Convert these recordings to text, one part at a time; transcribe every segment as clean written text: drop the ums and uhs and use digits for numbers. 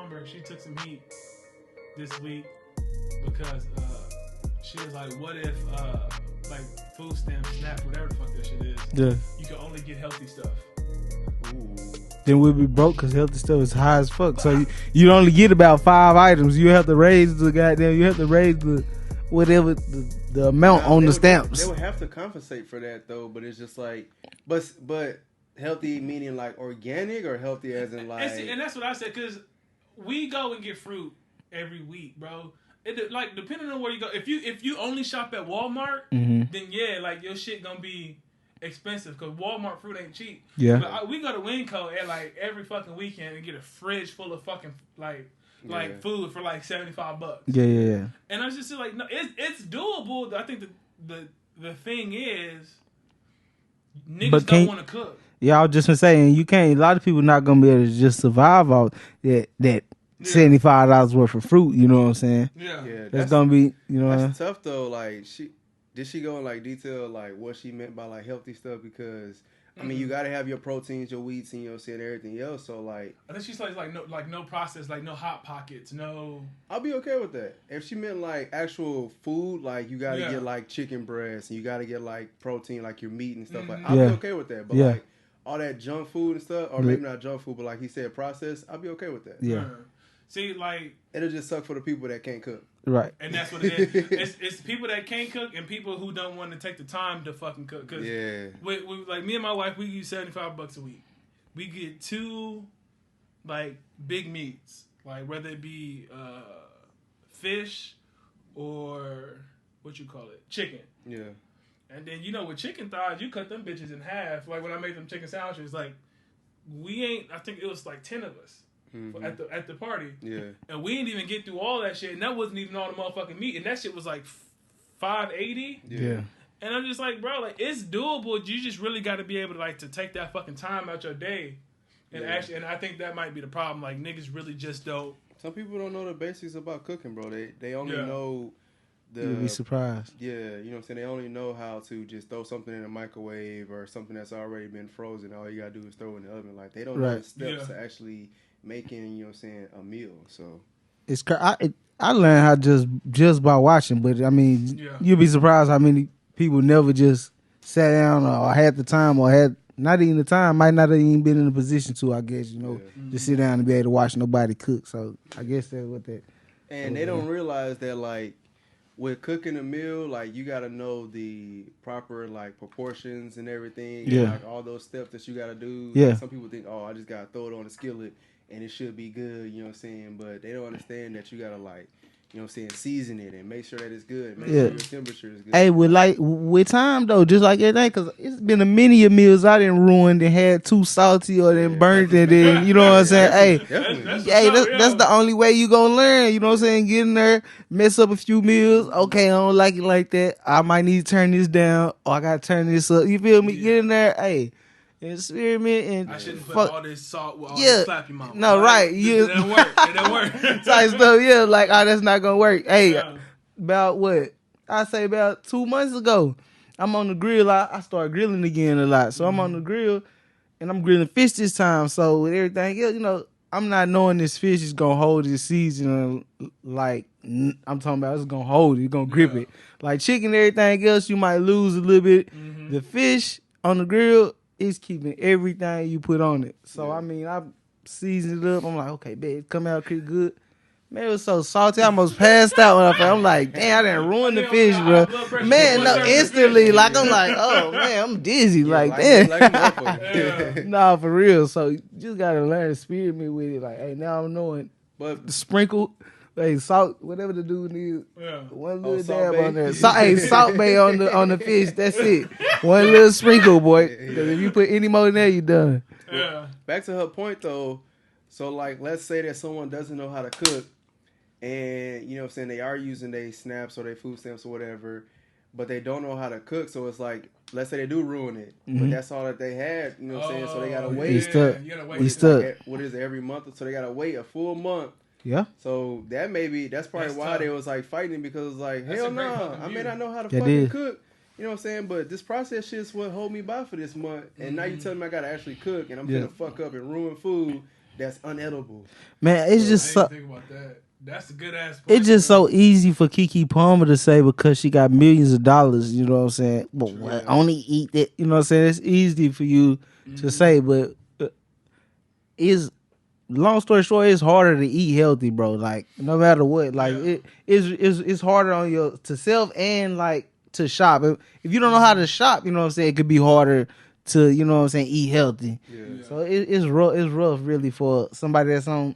remember she took some heat this week because she was like, what if like food stamps, SNAP, whatever the fuck that shit is, you can only get healthy stuff. Ooh. Then we'll be broke because healthy stuff is high as fuck. So you only get about 5 items. You have to raise the whatever the amount on the stamps. They would have to compensate for that though, but it's just like, but healthy meaning like organic or healthy as in like. And that's what I said, because we go and get fruit every week, bro. It like depending on where you go. If you only shop at Walmart, then yeah, like your shit gonna be expensive because Walmart fruit ain't cheap. Yeah. But we go to Winco at like every fucking weekend and get a fridge full of fucking like food for like $75. Yeah. And I was just like, no, it's doable. I think the thing is, niggas don't want to cook. Yeah, I was just saying you can't. A lot of people not gonna be able to just survive off that $75 worth of fruit. You know what I'm saying? Yeah. That's gonna be, you know. That's tough though. Like did she go in like detail like what she meant by like healthy stuff? Because I mean, you gotta have your proteins, your wheats, and and everything else. So like, I think she's like no process, like no hot pockets, no. I'll be okay with that. If she meant like actual food, like you gotta get like chicken breast and you gotta get like protein, like your meat and stuff like. I'll be okay with that. But like all that junk food and stuff, or maybe not junk food, but like he said, processed, I'll be okay with that. Yeah. See, like it'll just suck for the people that can't cook. Right. And that's what it is. It's people that can't cook and people who don't want to take the time to fucking cook. Cause we, like me and my wife, we use $75 a week. We get 2 like big meats, like whether it be fish or what you call it, chicken. Yeah. And then with chicken thighs, you cut them bitches in half. Like when I made them chicken sandwiches, like I think it was like 10 of us. At the party, and we didn't even get through all that shit, and that wasn't even all the motherfucking meat, and that shit was like $5.80. Yeah, and I'm just like, bro, like it's doable. You just really got to be able to like to take that fucking time out your day, and actually, and I think that might be the problem. Like niggas really just don't. Some people don't know the basics about cooking, bro. They only know you'll be surprised. Yeah, you know what I'm saying? They only know how to just throw something in a microwave or something that's already been frozen. All you gotta do is throw it in the oven. Like they don't know the steps to actually making, you know what I'm saying, a meal. So it's I learned how just by watching, but I mean, you'll be surprised how many people never just sat down or had the time or had not even the time, might not have even been in a position to, I guess, just sit down and be able to watch nobody cook. So I guess that's what that. And they don't realize that like with cooking a meal, like you gotta know the proper like proportions and everything. Yeah. And, like all those steps that you gotta do. Yeah. Like, some people think, I just gotta throw it on the skillet and it should be good, you know what I'm saying? But they don't understand that you gotta like, you know what I'm saying, season it and make sure that it's good. Make sure your temperature is good. Hey, with time though, just like everything, because it's been a many of meals I didn't ruined and had too salty or then burnt it, and you know what I'm saying? That's the only way you gonna learn. You know what I'm saying? Get in there, mess up a few meals. Okay, I don't like it like that. I might need to turn this down, or I gotta turn this up. You feel me? Get in there, hey. Experiment and I shouldn't put all this salt with all this slap your mama. No, right. It didn't work. It didn't work. Type stuff, like, that's not gonna work. Hey, about what? I say about 2 months ago, I'm on the grill. I started grilling again a lot. So I'm on the grill and I'm grilling fish this time. So with everything else, I'm not knowing this fish is gonna hold this season like I'm talking about it's gonna hold it, it's gonna grip it. Like chicken and everything else, you might lose a little bit. The fish on the grill, it's keeping everything you put on it. So, I mean, I seasoned it up. I'm like, okay, babe, it come out pretty good. Man, it was so salty. I almost passed out when I'm like, damn, I didn't ruin the fish, bro. Man, no, instantly, like, I'm like, oh, man, I'm dizzy. Like, damn. Nah, for real. So, you just got to learn to spearmint with it. Like, hey, now I'm knowing. But sprinkle. Hey, salt, whatever the dude needs. One little dab on there. Salt bay on the fish. That's it. One little sprinkle, boy. Because if you put any more in there, you done. Well, back to her point, though. So, like, let's say that someone doesn't know how to cook, and, you know what I'm saying, they are using their snaps or their food stamps or whatever, but they don't know how to cook. So, it's like, let's say they do ruin it, but that's all that they had, you know what I'm saying? So, they got to wait. He's stuck. What is it, every month? So, they got to wait a full month. Yeah. So that's probably why tough. They was like fighting because like hell no, I may not know how to cook. You know what I'm saying? But this process shit is what hold me by for this month. And now you telling me I gotta actually cook and I'm gonna fuck up and ruin food that's unedible. Man, it's just so. Think about that. That's a good ass point. It's just so easy for Keke Palmer to say because she got millions of dollars, you know what I'm saying? But only eat it, you know what I'm saying? It's easy for you to say, but long story short, it's harder to eat healthy, bro. Like no matter what, like it's harder on your to self and like to shop. If you don't know how to shop, you know what I'm saying, it could be harder to, you know what I'm saying, eat healthy. Yeah. So it's rough. It's rough really for somebody that's on.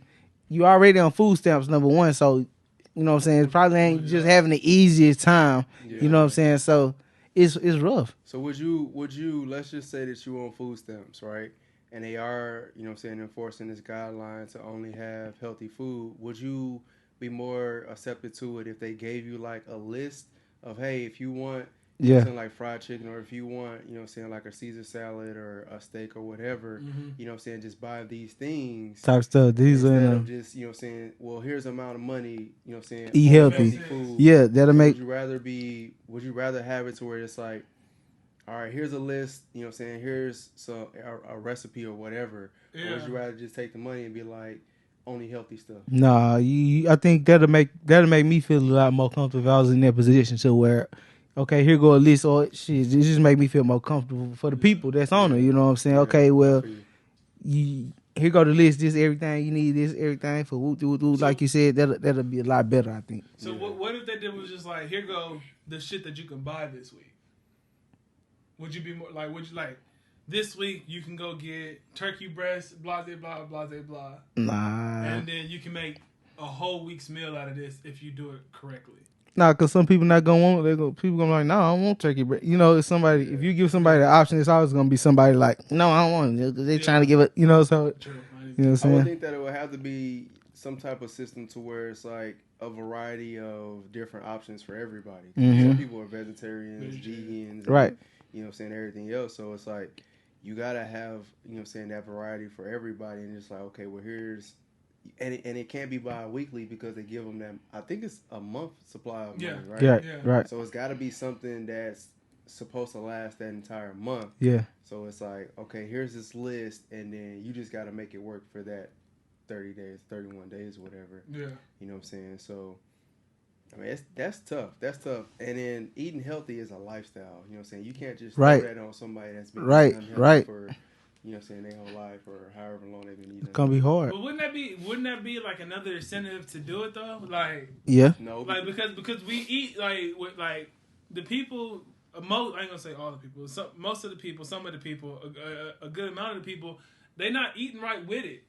You already on food stamps, number one, so you know what I'm saying. It probably ain't just having the easiest time. Yeah. You know what I'm saying. So it's rough. So would you let's just say that you on food stamps, right? And they are, you know what I'm saying, enforcing this guideline to only have healthy food. Would you be more accepted to it if they gave you like a list of, hey, if you want something like fried chicken, or if you want, you know what I'm saying, like a Caesar salad or a steak or whatever, you know what I'm saying, just buy these things. Type stuff. These instead of just, you know what I'm saying, well, here's the amount of money, you know what I'm saying, eat healthy food. Yeah, that'll make. Would you rather have it to where it's like, all right, here's a list, you know what I'm saying, here's a recipe or whatever. Or would you rather just take the money and be like, only healthy stuff? Nah, I think that'll make me feel a lot more comfortable if I was in that position to where, okay, here go a list, or shit, it just make me feel more comfortable for the people that's on it. You know what I'm saying? Yeah, okay, well, here go the list. This everything you need. This everything for woo. Like you said, that'll be a lot better, I think. So what if they did was just like, here go the shit that you can buy this week? Would you be more like? Would you like this week? You can go get turkey breast, blah blah blah blah blah. Nah. And then you can make a whole week's meal out of this if you do it correctly. Nah, because some people not gonna want. People gonna be like, no, I don't want turkey breast. You know, if you give somebody the option, it's always gonna be somebody like, no, I don't want it. They're trying to give it. You know, so True. You know what I'm saying? I would think that it would have to be some type of system to where it's like a variety of different options for everybody. Some people are vegetarians, vegans, right? You know what I'm saying, everything else. So it's like you gotta have, you know what I'm saying, that variety for everybody, and it's like, okay, well here's. And it can't be bi-weekly because they give them that. I think it's a month supply of money, right? Yeah, right. So it's got to be something that's supposed to last that entire month. Yeah. So it's like, okay, here's this list, and then you just got to make it work for that 30 days, 31 days, whatever. Yeah. You know what I'm saying? So, I mean, that's tough. That's tough. And then eating healthy is a lifestyle. You know what I'm saying? You can't just throw that on somebody that's been unhealthy for, you know what I'm saying, their whole life or however long they've been eating. It's gonna be hard. But wouldn't that be like another incentive to do it though? Like, yeah, no, like because we eat like with like the people. Most, I ain't gonna say all the people. Most of the people, some of the people, a good amount of the people, they not eating right with it.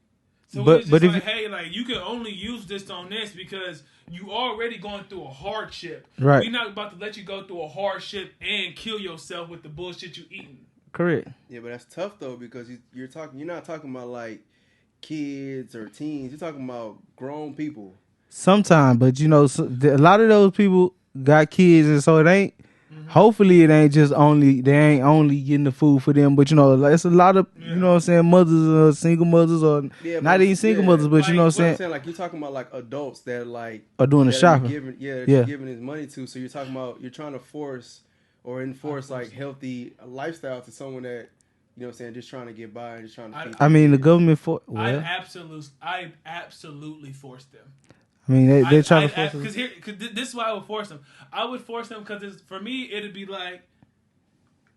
So it's just like, hey, like you can only use this on this because you already going through a hardship. Right. We're not about to let you go through a hardship and kill yourself with the bullshit you eating. Correct. Yeah, but that's tough though because you're not talking about like kids or teens. You're talking about grown people. Sometimes, but you know, a lot of those people got kids, and so it ain't. Hopefully, it ain't just they ain't only getting the food for them, but you know, it's a lot of you know what I'm saying, mothers, single mothers, or not even single mothers, but like, you know what I'm saying. Like you're talking about like adults that like are doing the shopping. Giving his money to. So you're talking about you're trying to force or enforce like healthy lifestyle to someone that, you know what I'm saying, just trying to get by and just trying to. I mean, the government I absolutely force them. I mean, they're trying to force them. Because this is why I would force them. I would force them because for me, it'd be like,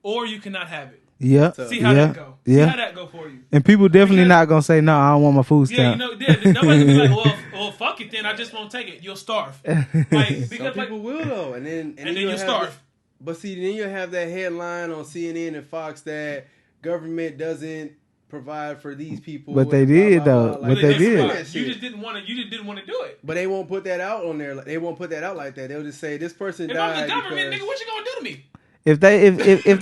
or you cannot have it. Yeah. See how that go. See how that go for you. And people definitely not gonna say no. I don't want my food stamp. Yeah, you know, nobody be like, well, fuck it then. I just won't take it. You'll starve. Like, because some people will though, and then you'll starve. But see, then you have that headline on CNN and Fox that government doesn't provide for these people. But they did though. Like, but they did. You just didn't want to do it. But they won't put that out on there. They won't put that out like that. They'll just say this person died. If I'm the government, nigga, what you gonna do to me? If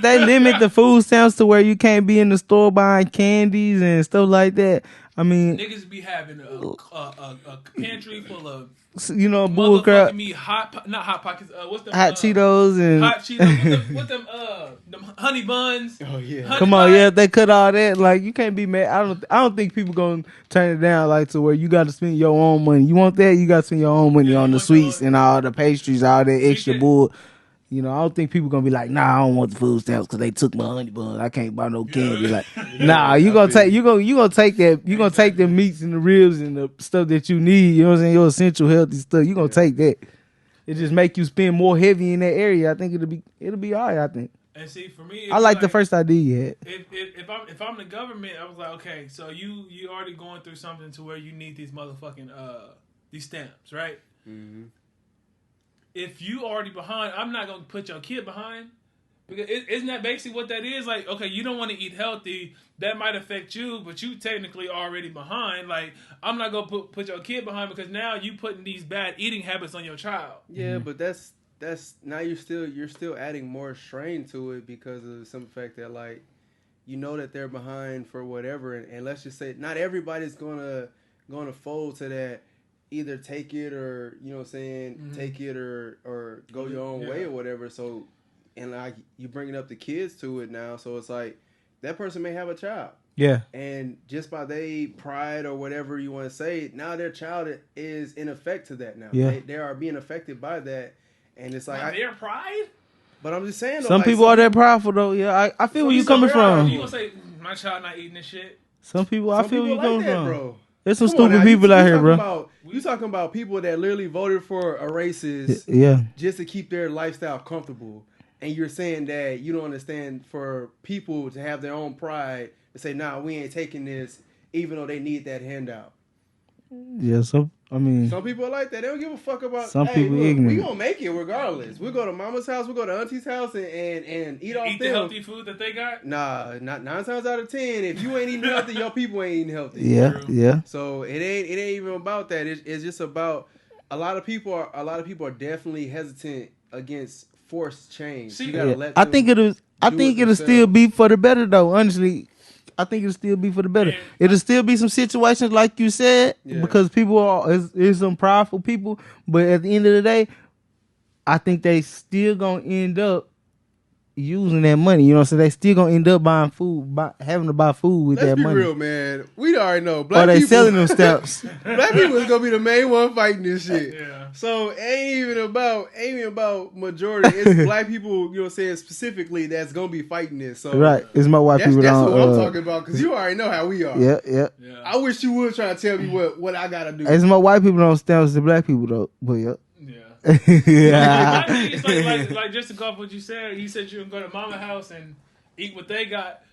they limit the food stamps to where you can't be in the store buying candies and stuff like that, I mean, niggas be having a pantry full of, you know, bullcrap. Me not hot pockets. What's the hot Cheetos and hot Cheetos? What them honey buns? Oh yeah. Come on, yeah. If they cut all that, like you can't be mad. I don't think people gonna turn it down like to where you got to spend your own money. You want that? You got to spend your own money on the sweets and all the pastries, all that extra bull. You know, I don't think people gonna be like, nah, I don't want the food stamps because they took my honey bun. I can't buy no candy. Like, nah, you gonna take the meats and the ribs and the stuff that you need. You know what I'm saying? Your essential healthy stuff. You gonna take that. It just make you spend more heavy in that area. I think it'll be all right. I think. And see, for me, I like the first idea you had. If I'm the government, I was like, okay, so you already going through something to where you need these motherfucking these stamps, right? Mm-hmm. If you already behind, I'm not gonna put your kid behind, because isn't that basically what that is? Like, okay, you don't want to eat healthy, that might affect you, but you technically already behind. Like, I'm not gonna put your kid behind because now you putting these bad eating habits on your child. Yeah, but that's now you're still adding more strain to it because of some fact that, like, you know that they're behind for whatever, and let's just say not everybody's gonna fold to that. Either take it or, you know what I'm saying, mm-hmm. take it or go your own way or whatever. So, and like you bringing up the kids to it now, so it's like that person may have a child. Yeah. And just by their pride or whatever you want to say, now their child is in effect to that now. Yeah. They are being affected by that, and it's like their pride. But I'm just saying, though, some people are that prideful though. Yeah, I feel where you coming from. You gonna say my child not eating this shit? Some people, I feel where you coming from, bro. There's some stupid people out here, bro. You talking about people that literally voted for a racist, just to keep their lifestyle comfortable, and you're saying that you don't understand for people to have their own pride and say, "Nah, we ain't taking this," even though they need that handout. Yeah, some people are like that. They don't give a fuck about. Some people ignorant. We gonna make it regardless. We go to mama's house, we go to auntie's house, and eat off them. The healthy food that they got. Nah, not 9 times out of 10. If you ain't eating healthy, your people ain't eating healthy. Yeah. So it ain't even about that. It's just about a lot of people are definitely hesitant against forced change. You gotta let. I think it'll still be for the better though. Honestly. I think it'll still be for the better. It'll still be some situations like you said, because people is some prideful people. But at the end of the day, I think they still gonna end up using that money. You know what I'm saying? They still gonna end up buying food, having to buy food with that money. Let's be real, man. We already know. Black they people, selling them stamps. Black people is gonna be the main one fighting this shit. Yeah. So it ain't even about majority. It's black people, you know what I'm saying, specifically that's gonna be fighting this. So right. It's my white people. That's what I'm talking about, because you already know how we are. Yeah. I wish you would try to tell me what I gotta do. It's my white people don't stamps the black people though. But yeah. Yeah. It's like just to go off what you said. You said you can go to mama's house and eat what they got.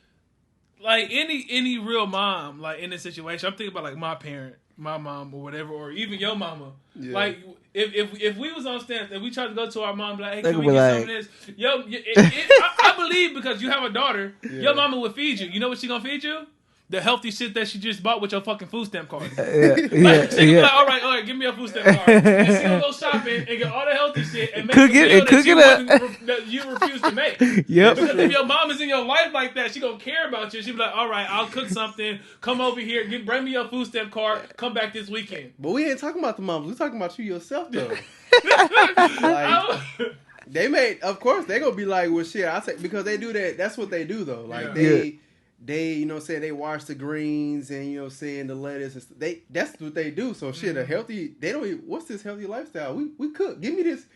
Like any real mom, like in this situation, I'm thinking about like my parent, my mom or whatever, or even your mama. Yeah. Like if we was on stamps and we tried to go to our mom, like, hey, can we get some of this? I believe because you have a daughter, your mama would feed you. You know what she gonna feed you? The healthy shit that she just bought with your fucking food stamp card. Like, all right, give me your food stamp card. And she gonna go shopping and get all the healthy shit and make cook it up that you refuse to make. Yep. Because if your mom is in your life like that, she gonna care about you. She be like, all right, I'll cook something. Come over here, bring me your food stamp card. Come back this weekend. But we ain't talking about the moms. We talking about you yourself though. They made, of course, they gonna be like, well, shit. I say because they do that. That's what they do though. Like They, you know what I'm saying, they wash the greens and, you know what I'm saying, the lettuce and stuff. That's what they do. So shit, a healthy, they don't even, what's this healthy lifestyle? We cook. Give me this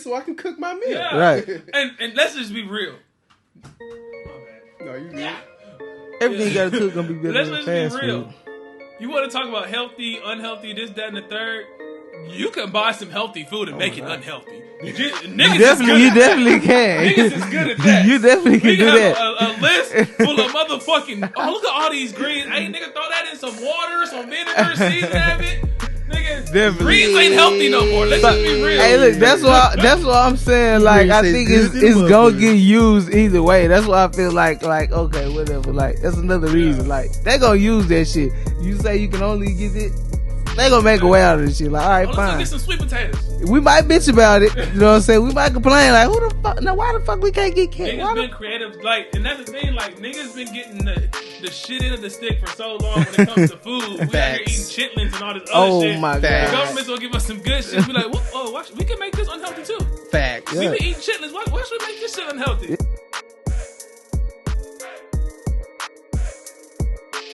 so I can cook my meal. Yeah. Right. And let's just be real. No, you good. Everything you gotta cook gonna be better than fast food. You want to talk about healthy, unhealthy, this, that, and the third? You can buy some healthy food and make it unhealthy. You definitely can. Niggas is good at that. You definitely can do that. A list full of motherfucking. Oh, look at all these greens. Hey, nigga, throw that in some water, some vinegar, season that bit. Nigga, definitely. Greens ain't healthy no more. Let's just be real. Hey, look, that's why I'm saying. Like, I think it's gonna get used either way. That's why I feel like okay, whatever. Like, that's another reason. Like, they gonna use that shit. You say you can only get it. They gonna make a way out of this shit. Like, all right, fine. Let's go get some sweet potatoes. We might bitch about it. You know what I'm saying? We might complain like, who the fuck? Now, why the fuck we can't get cake? Niggas been creative, like, and that's the thing. Like, niggas been getting the shit into the stick for so long when it comes to food. We out here eating chitlins and all this other shit. Oh my god! The government's gonna give us some good shit. Be like, we can make this unhealthy too. Facts. We been eating chitlins. Why should we make this shit unhealthy?